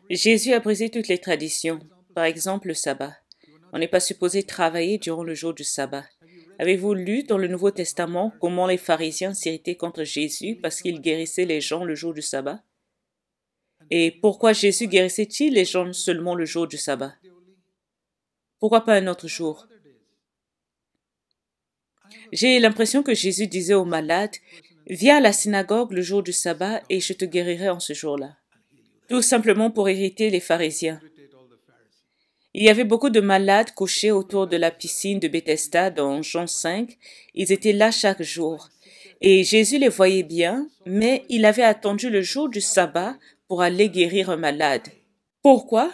Jésus a brisé toutes les traditions, par exemple le sabbat. On n'est pas supposé travailler durant le jour du sabbat. Avez-vous lu dans le Nouveau Testament comment les pharisiens s'irritaient contre Jésus parce qu'il guérissait les gens le jour du sabbat? Et pourquoi Jésus guérissait-il les gens seulement le jour du sabbat? Pourquoi pas un autre jour? J'ai l'impression que Jésus disait aux malades, « Viens à la synagogue le jour du sabbat et je te guérirai en ce jour-là. » Tout simplement pour irriter les pharisiens. Il y avait beaucoup de malades couchés autour de la piscine de Bethesda dans Jean 5. Ils étaient là chaque jour. Et Jésus les voyait bien, mais il avait attendu le jour du sabbat pour aller guérir un malade. Pourquoi?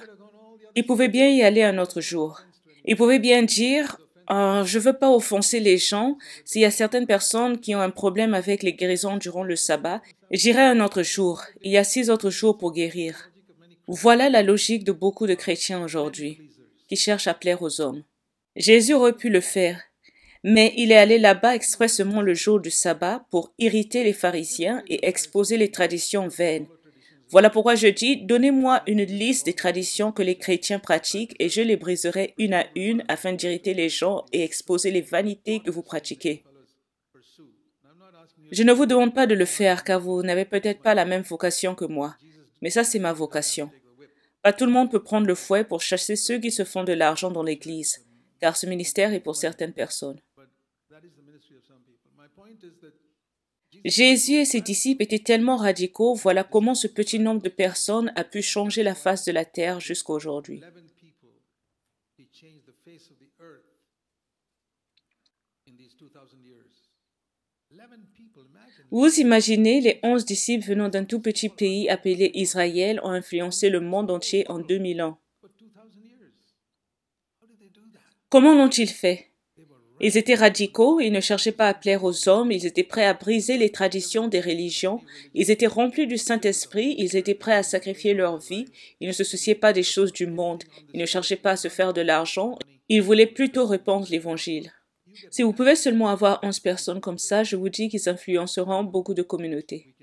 Il pouvait bien y aller un autre jour. Il pouvait bien dire, je ne veux pas offenser les gens. S'il y a certaines personnes qui ont un problème avec les guérisons durant le sabbat, j'irai un autre jour. Il y a 6 autres jours pour guérir. Voilà la logique de beaucoup de chrétiens aujourd'hui, qui cherchent à plaire aux hommes. Jésus aurait pu le faire, mais il est allé là-bas expressément le jour du sabbat pour irriter les pharisiens et exposer les traditions vaines. Voilà pourquoi je dis, donnez-moi une liste des traditions que les chrétiens pratiquent et je les briserai une à une afin d'irriter les gens et exposer les vanités que vous pratiquez. Je ne vous demande pas de le faire car vous n'avez peut-être pas la même vocation que moi, mais ça c'est ma vocation. Pas tout le monde peut prendre le fouet pour chasser ceux qui se font de l'argent dans l'Église, car ce ministère est pour certaines personnes. Jésus et ses disciples étaient tellement radicaux, voilà comment ce petit nombre de personnes a pu changer la face de la terre jusqu'à aujourd'hui. Vous imaginez, les 11 disciples venant d'un tout petit pays appelé Israël ont influencé le monde entier en 2000 ans. Comment l'ont-ils fait? Ils étaient radicaux, ils ne cherchaient pas à plaire aux hommes, ils étaient prêts à briser les traditions des religions, ils étaient remplis du Saint-Esprit, ils étaient prêts à sacrifier leur vie, ils ne se souciaient pas des choses du monde, ils ne cherchaient pas à se faire de l'argent, ils voulaient plutôt répandre l'Évangile. Si vous pouvez seulement avoir 11 personnes comme ça, je vous dis qu'ils influenceront beaucoup de communautés.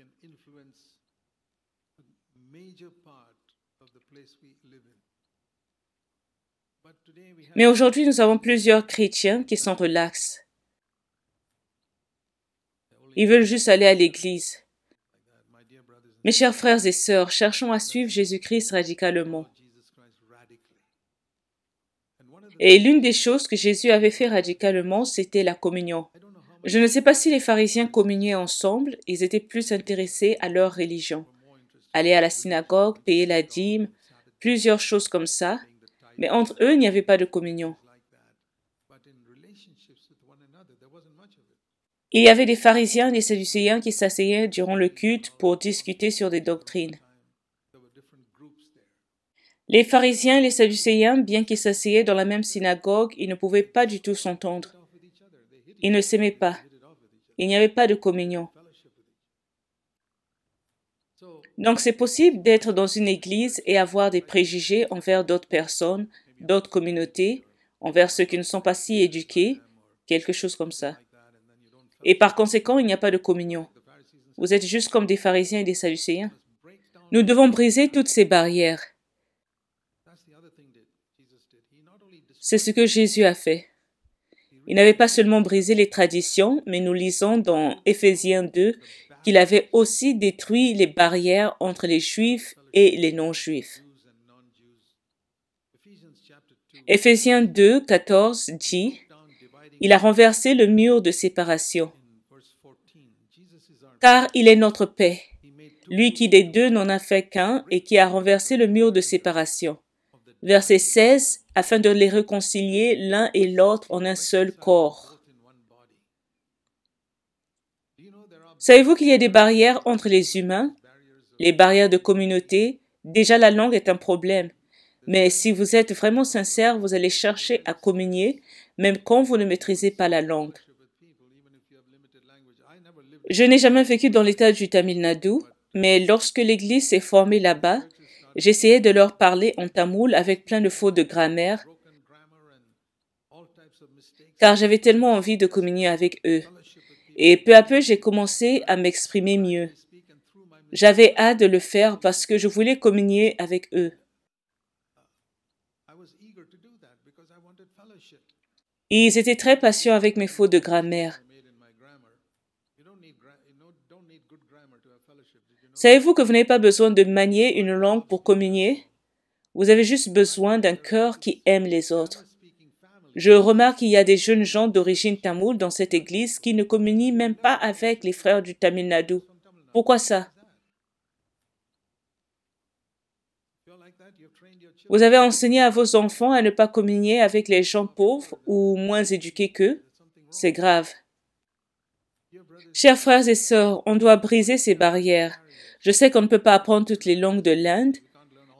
Mais aujourd'hui, nous avons plusieurs chrétiens qui sont relax. Ils veulent juste aller à l'église. Mes chers frères et sœurs, cherchons à suivre Jésus-Christ radicalement. Et l'une des choses que Jésus avait fait radicalement, c'était la communion. Je ne sais pas si les pharisiens communiaient ensemble, ils étaient plus intéressés à leur religion. Aller à la synagogue, payer la dîme, plusieurs choses comme ça, mais entre eux, il n'y avait pas de communion. Il y avait des pharisiens et des sadducéens qui s'asseyaient durant le culte pour discuter sur des doctrines. Les pharisiens et les sadducéens, bien qu'ils s'asseyaient dans la même synagogue, ils ne pouvaient pas du tout s'entendre. Ils ne s'aimaient pas. Il n'y avait pas de communion. Donc c'est possible d'être dans une église et avoir des préjugés envers d'autres personnes, d'autres communautés, envers ceux qui ne sont pas si éduqués, quelque chose comme ça. Et par conséquent, il n'y a pas de communion. Vous êtes juste comme des pharisiens et des sadducéens. Nous devons briser toutes ces barrières. C'est ce que Jésus a fait. Il n'avait pas seulement brisé les traditions, mais nous lisons dans Éphésiens 2 qu'il avait aussi détruit les barrières entre les Juifs et les non-Juifs. Éphésiens 2, 14 dit « Il a renversé le mur de séparation, car il est notre paix, lui qui des deux n'en a fait qu'un et qui a renversé le mur de séparation. » Verset 16, afin de les réconcilier l'un et l'autre en un seul corps. Savez-vous qu'il y a des barrières entre les humains? Les barrières de communauté? Déjà, la langue est un problème. Mais si vous êtes vraiment sincère, vous allez chercher à communier, même quand vous ne maîtrisez pas la langue. Je n'ai jamais vécu dans l'état du Tamil Nadu, mais lorsque l'église s'est formée là-bas, j'essayais de leur parler en tamoul avec plein de fautes de grammaire, car j'avais tellement envie de communier avec eux. Et peu à peu, j'ai commencé à m'exprimer mieux. J'avais hâte de le faire parce que je voulais communier avec eux. Ils étaient très patients avec mes fautes de grammaire. Savez-vous que vous n'avez pas besoin de manier une langue pour communier? Vous avez juste besoin d'un cœur qui aime les autres. Je remarque qu'il y a des jeunes gens d'origine tamoule dans cette église qui ne communient même pas avec les frères du Tamil Nadu. Pourquoi ça? Vous avez enseigné à vos enfants à ne pas communier avec les gens pauvres ou moins éduqués qu'eux? C'est grave. Chers frères et sœurs, on doit briser ces barrières. Je sais qu'on ne peut pas apprendre toutes les langues de l'Inde,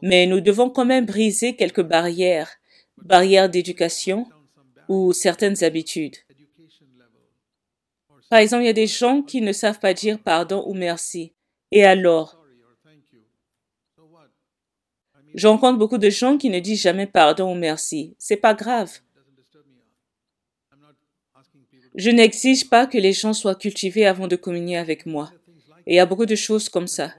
mais nous devons quand même briser quelques barrières, barrières d'éducation ou certaines habitudes. Par exemple, il y a des gens qui ne savent pas dire pardon ou merci. Et alors? Je rencontre beaucoup de gens qui ne disent jamais pardon ou merci. C'est pas grave. Je n'exige pas que les gens soient cultivés avant de communier avec moi. Et il y a beaucoup de choses comme ça.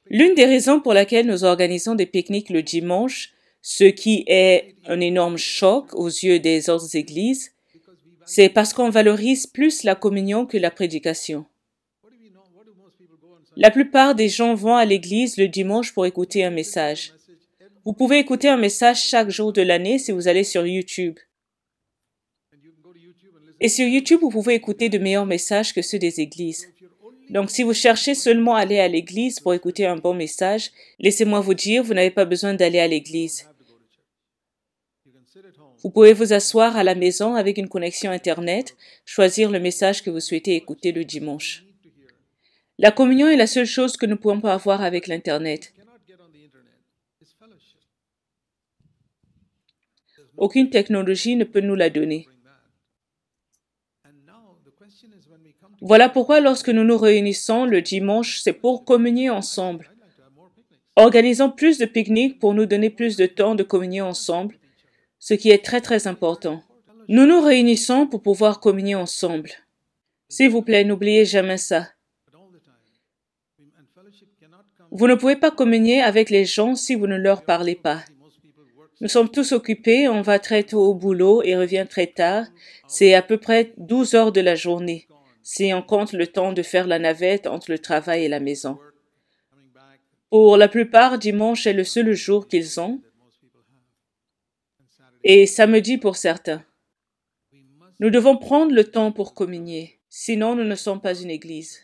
L'une des raisons pour laquelle nous organisons des pique-niques le dimanche, ce qui est un énorme choc aux yeux des autres églises, c'est parce qu'on valorise plus la communion que la prédication. La plupart des gens vont à l'église le dimanche pour écouter un message. Vous pouvez écouter un message chaque jour de l'année si vous allez sur YouTube. Et sur YouTube, vous pouvez écouter de meilleurs messages que ceux des églises. Donc, si vous cherchez seulement à aller à l'église pour écouter un bon message, laissez-moi vous dire, vous n'avez pas besoin d'aller à l'église. Vous pouvez vous asseoir à la maison avec une connexion Internet, choisir le message que vous souhaitez écouter le dimanche. La communion est la seule chose que nous ne pouvons pas avoir avec l'Internet. Aucune technologie ne peut nous la donner. Voilà pourquoi lorsque nous nous réunissons le dimanche, c'est pour communier ensemble. Organisons plus de pique-niques pour nous donner plus de temps de communier ensemble, ce qui est très très important. Nous nous réunissons pour pouvoir communier ensemble. S'il vous plaît, n'oubliez jamais ça. Vous ne pouvez pas communier avec les gens si vous ne leur parlez pas. Nous sommes tous occupés, on va très tôt au boulot et revient très tard. C'est à peu près 12 heures de la journée, si on compte le temps de faire la navette entre le travail et la maison. Pour la plupart, dimanche est le seul jour qu'ils ont, et samedi pour certains. Nous devons prendre le temps pour communier, sinon nous ne sommes pas une église.